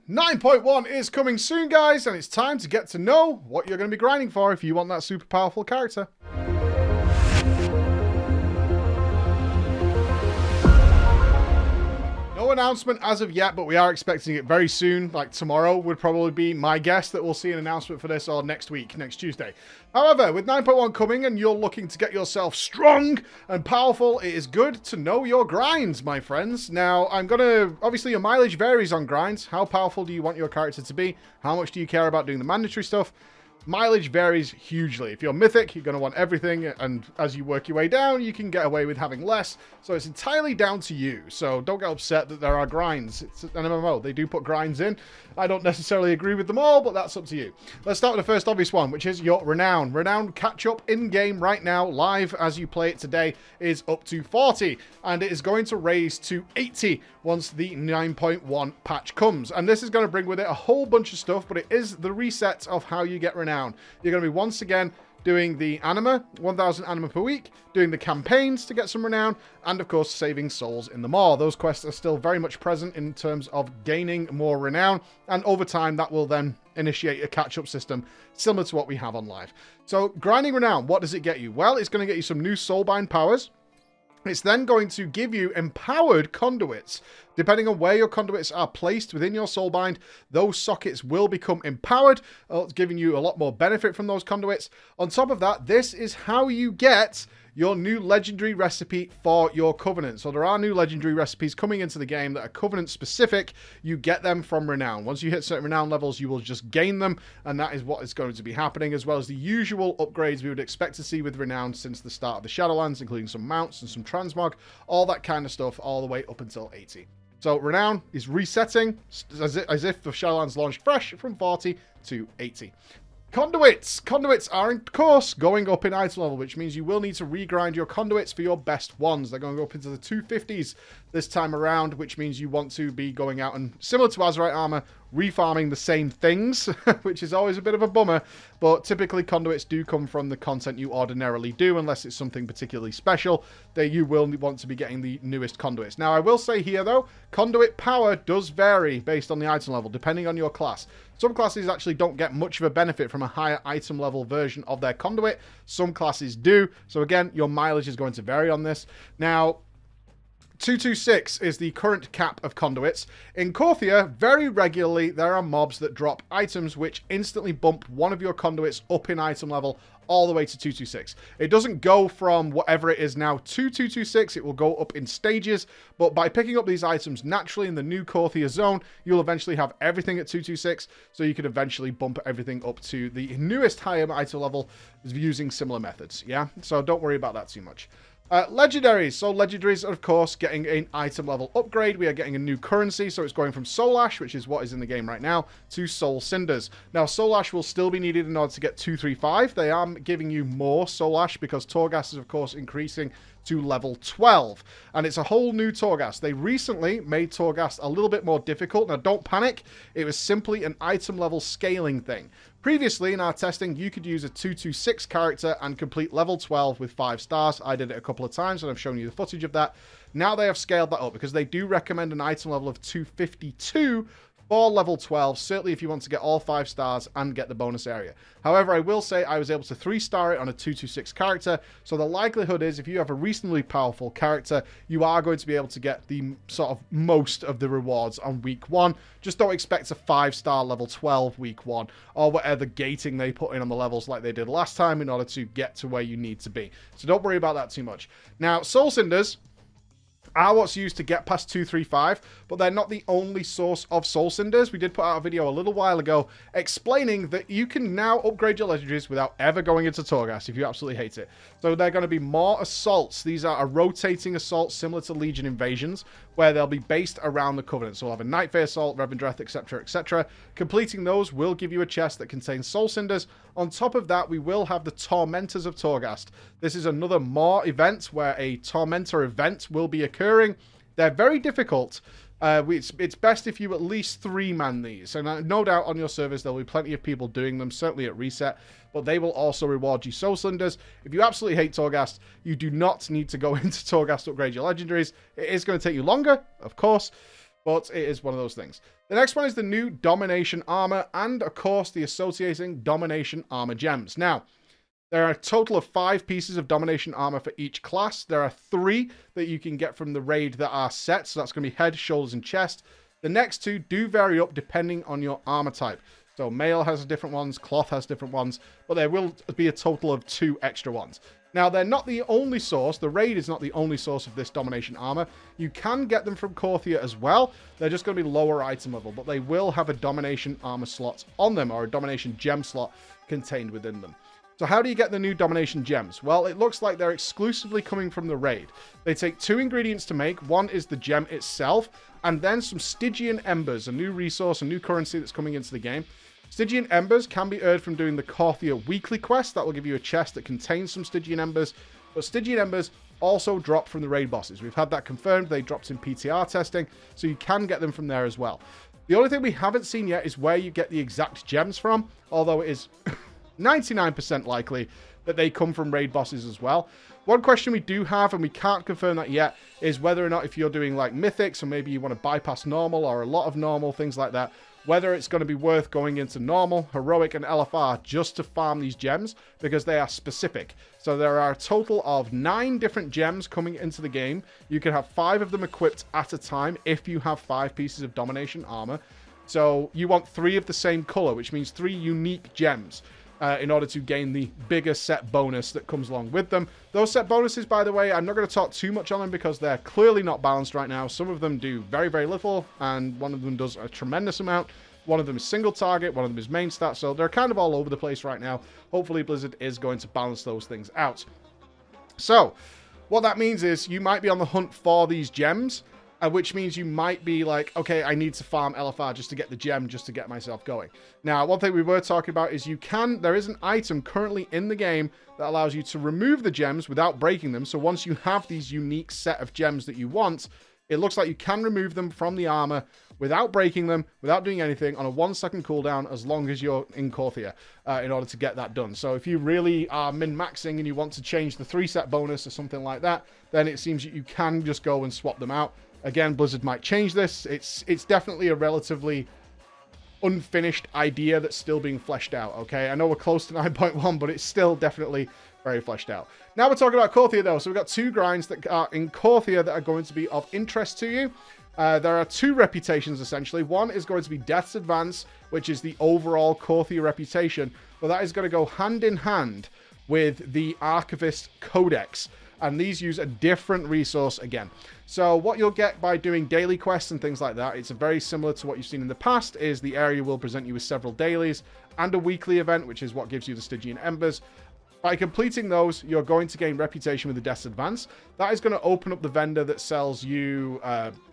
9.1 is coming soon, guys, and it's time to get to know what you're going to be grinding for if you want that super powerful character. No announcement as of yet, but we are expecting it very soon. Like tomorrow would probably be my guess that we'll see an announcement for this, or next week, next Tuesday. However, with 9.1 coming and you're looking to get yourself strong and powerful, it is good to know your grinds, my friends. Now, obviously your mileage varies on grinds. How powerful do you want your character to be? How much do you care about doing the mandatory stuff? Mileage varies hugely. If you're mythic, you're going to want everything, and as you work your way down, you can get away with having less. So it's entirely down to you. So don't get upset that there are grinds. It's an MMO. They do put grinds in. I don't necessarily agree with them all, but that's up to you. Let's start with the first obvious one, which is your Renown. Renown catch-up in-game right now, live as you play it today, is up to 40, and it is going to raise to 80 once the 9.1 patch comes. And this is going to bring with it a whole bunch of stuff, but it is the reset of how you get Renown. You're going to be once again doing the anima, 1,000 anima per week, doing the campaigns to get some renown, and of course saving souls in the maw. Those quests are still very much present in terms of gaining more renown, and over time that will then initiate a catch-up system similar to what we have on live. So grinding renown, what does it get you? Well, it's going to get you some new soulbind powers. It's then going to give you empowered conduits. Depending on where your conduits are placed within your soulbind, those sockets will become empowered, giving you a lot more benefit from those conduits. On top of that, this is how you get your new legendary recipe for your Covenant. So there are new legendary recipes coming into the game that are Covenant specific. You get them from Renown. Once you hit certain Renown levels, you will just gain them, and that is what is going to be happening, as well as the usual upgrades we would expect to see with Renown since the start of the Shadowlands, including some mounts and some transmog, all that kind of stuff, all the way up until 80. So Renown is resetting as if the Shadowlands launched fresh from 40 to 80. Conduits! Conduits are, of course, going up in item level, which means you will need to regrind your conduits for your best ones. They're going to go up into the 250s this time around, which means you want to be going out and, similar to Azerite Armor, refarming the same things, which is always a bit of a bummer, but typically conduits do come from the content you ordinarily do, unless it's something particularly special, that you will want to be getting the newest conduits. Now, I will say here, though, conduit power does vary based on the item level, depending on your class. Some classes actually don't get much of a benefit from a higher item level version of their conduit. Some classes do. So again, your mileage is going to vary on this. Now, 226 is the current cap of conduits. In Korthia, very regularly, there are mobs that drop items which instantly bump one of your conduits up in item level all the way to 226. It doesn't go from whatever it is now to 226. It will go up in stages, but by picking up these items naturally in the new Korthia zone, you'll eventually have everything at 226, so you can eventually bump everything up to the newest higher item level using similar methods, yeah? So don't worry about that too much. Legendaries. So legendaries are, of course, getting an item level upgrade. We are getting a new currency, so it's going from Soul Ash, which is what is in the game right now, to Soul Cinders. Now, Soul Ash will still be needed in order to get 235. They are giving you more Soul Ash because Torghast is, of course, increasing to level 12. And it's a whole new Torghast. They recently made Torghast a little bit more difficult. Now, don't panic. It was simply an item level scaling thing. Previously, in our testing, you could use a 226 character and complete level 12 with 5 stars. I did it a couple of times, and I've shown you the footage of that. Now they have scaled that up because they do recommend an item level of 252 for level 12, certainly if you want to get all 5 stars and get the bonus area. However, I will say I was able to 3-star it on a 226 character, so the likelihood is if you have a reasonably powerful character, you are going to be able to get the sort of most of the rewards on week 1. Just don't expect a 5-star level 12 week 1, or whatever gating they put in on the levels like they did last time in order to get to where you need to be. So don't worry about that too much. Now, Soul Cinders are what's used to get past 235, but they're not the only source of Soul Cinders. We did put out a video a little while ago explaining that you can now upgrade your legendaries without ever going into Torghast if you absolutely hate it. So they're going to be more assaults. These are a rotating assault similar to Legion Invasions, where they'll be based around the Covenant. So we'll have a Nightfay Assault, Revendreth, etc., etc. Completing those will give you a chest that contains Soul Cinders. On top of that, we will have the Tormentors of Torghast. This is another Maw event where a Tormentor event will be occurring. They're very difficult. It's best if you at least 3-man these. And no doubt on your servers there'll be plenty of people doing them, certainly at reset. But they will also reward you Soul Cinders. If you absolutely hate Torghast, you do not need to go into Torghast to upgrade your legendaries. It is going to take you longer, of course. but it is one of those things. The next one is the new Domination armor, and of course the associating Domination armor gems. Now, there are a total of 5 pieces of Domination armor for each class. There are 3 that you can get from the raid that are set, so that's going to be head, shoulders, and chest. The next 2 do vary up depending on your armor type. So mail has different ones, cloth has different ones, but there will be a total of 2 extra ones. Now, they're not the only source. The raid is not the only source of this Domination armor. You can get them from Korthia as well. They're just going to be lower item level, but they will have a Domination armor slot on them, or a Domination gem slot contained within them. So how do you get the new Domination gems? Well, it looks like they're exclusively coming from the raid. They take 2 ingredients to make. One is the gem itself, and then some Stygian Embers, a new resource, a new currency that's coming into the game. Stygian Embers can be earned from doing the Korthia weekly quest. That will give you a chest that contains some Stygian Embers. But Stygian Embers also drop from the raid bosses. We've had that confirmed. They dropped in PTR testing, so you can get them from there as well. The only thing we haven't seen yet is where you get the exact gems from, although it is 99% likely that they come from raid bosses as well. One question we do have, and we can't confirm that yet, is whether or not if you're doing like mythics, or maybe you want to bypass normal or a lot of normal, things like that, whether it's going to be worth going into normal, heroic, and LFR just to farm these gems, because they are specific. So there are a total of 9 different gems coming into the game. You can have 5 of them equipped at a time if you have 5 pieces of Domination armor. So you want 3 of the same color, which means 3 unique gems. In order to gain the bigger set bonus that comes along with them. Those set bonuses, by the way, I'm not going to talk too much on them because they're clearly not balanced right now. Some of them do very, very little, and one of them does a tremendous amount. One of them is single target, one of them is main stat, so they're kind of all over the place right now. Hopefully Blizzard is going to balance those things out. So, what that means is you might be on the hunt for these gems, which means you might be like, okay, I need to farm LFR just to get the gem, just to get myself going. Now, one thing we were talking about is there is an item currently in the game that allows you to remove the gems without breaking them. So once you have these unique set of gems that you want, it looks like you can remove them from the armor without breaking them, without doing anything, on a 1-second cooldown, as long as you're in Korthia, in order to get that done. So if you really are min-maxing and you want to change the 3-set bonus or something like that, then it seems that you can just go and swap them out. Again, Blizzard might change this. It's definitely a relatively unfinished idea that's still being fleshed out, okay? I know we're close to 9.1, but it's still definitely very fleshed out. Now we're talking about Korthia, though. So we've got 2 grinds that are in Korthia that are going to be of interest to you. There are 2 reputations, essentially. One is going to be Death's Advance, which is the overall Korthia reputation, but that is going to go hand in hand with the Archivist Codex. And these use a different resource again. So what you'll get by doing daily quests and things like that, it's very similar to what you've seen in the past, is the area will present you with several dailies and a weekly event, which is what gives you the Stygian Embers. By completing those, you're going to gain reputation with the Death's Advance. That is going to open up the vendor that sells you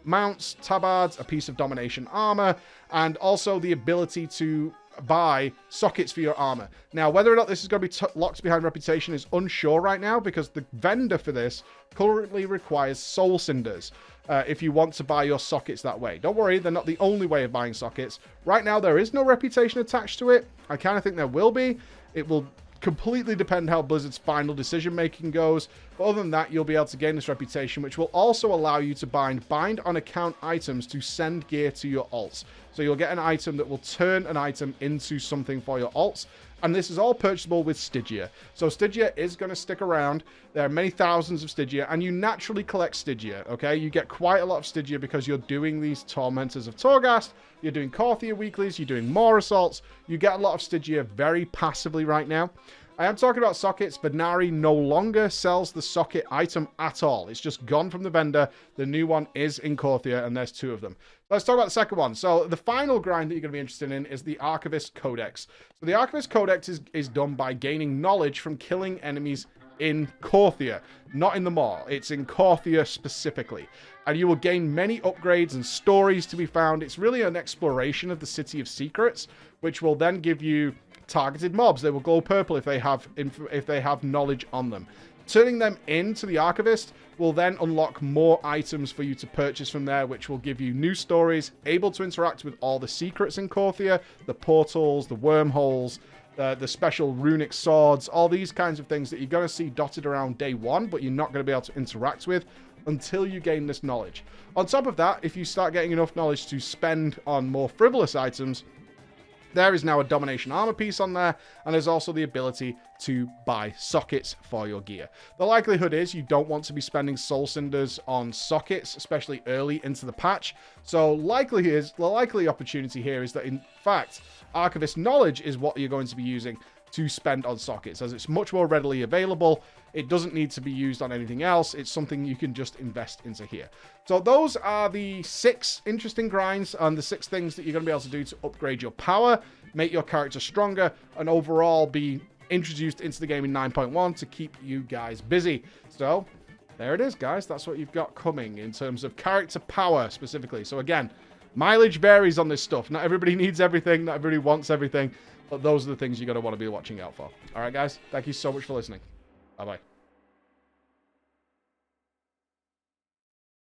mounts, tabards, a piece of Domination armor, and also the ability to buy sockets for your armor. Now, whether or not this is going to be locked behind reputation is unsure right now, because the vendor for this currently requires soul cinders if you want to buy your sockets that way. Don't worry, they're not the only way of buying sockets. Right now, there is no reputation attached to it. I kind of think there will be. It will completely depend how Blizzard's final decision making goes, but other than that, you'll be able to gain this reputation, which will also allow you to bind on account items to send gear to your alts. So you'll get an item that will turn an item into something for your alts, and this is all purchasable with Stygia. So Stygia is going to stick around. There are many thousands of Stygia, and you naturally collect Stygia, okay? You get quite a lot of Stygia because you're doing these Tormentors of Torghast, you're doing Korthia weeklies, you're doing more assaults. You get a lot of Stygia very passively right now. I am talking about sockets. Venari no longer sells the socket item at all. It's just gone from the vendor. The new one is in Korthia, and there's 2 of them. Let's talk about the second one. So the final grind that you're going to be interested in is the Archivist Codex. So the Archivist Codex is done by gaining knowledge from killing enemies in Korthia, not in the Maw. It's in Korthia specifically. And you will gain many upgrades and stories to be found. It's really an exploration of the City of Secrets, which will then give you targeted mobs. They will glow purple if they have knowledge on them. Turning them into the Archivist will then unlock more items for you to purchase from there, which will give you new stories, able to interact with all the secrets in Korthia, the portals, the wormholes, the special runic swords, all these kinds of things that you're going to see dotted around day 1, but you're not going to be able to interact with until you gain this knowledge. On top of that, if you start getting enough knowledge to spend on more frivolous items, there is now a Domination armor piece on there, and there's also the ability to buy sockets for your gear. The likelihood is you don't want to be spending soul cinders on sockets, especially early into the patch. So the likely opportunity here is that, in fact, Archivist knowledge is what you're going to be using to spend on sockets, as it's much more readily available. It doesn't need to be used on anything else. It's something you can just invest into here. So those are the 6 interesting grinds and the 6 things that you're going to be able to do to upgrade your power, make your character stronger, and overall be introduced into the game in 9.1 to keep you guys busy. So there it is, guys. That's what you've got coming in terms of character power specifically. So again, mileage varies on this stuff. Not everybody needs everything. Not everybody wants everything. But those are the things you're going to want to be watching out for. All right, guys. Thank you so much for listening. Bye-bye.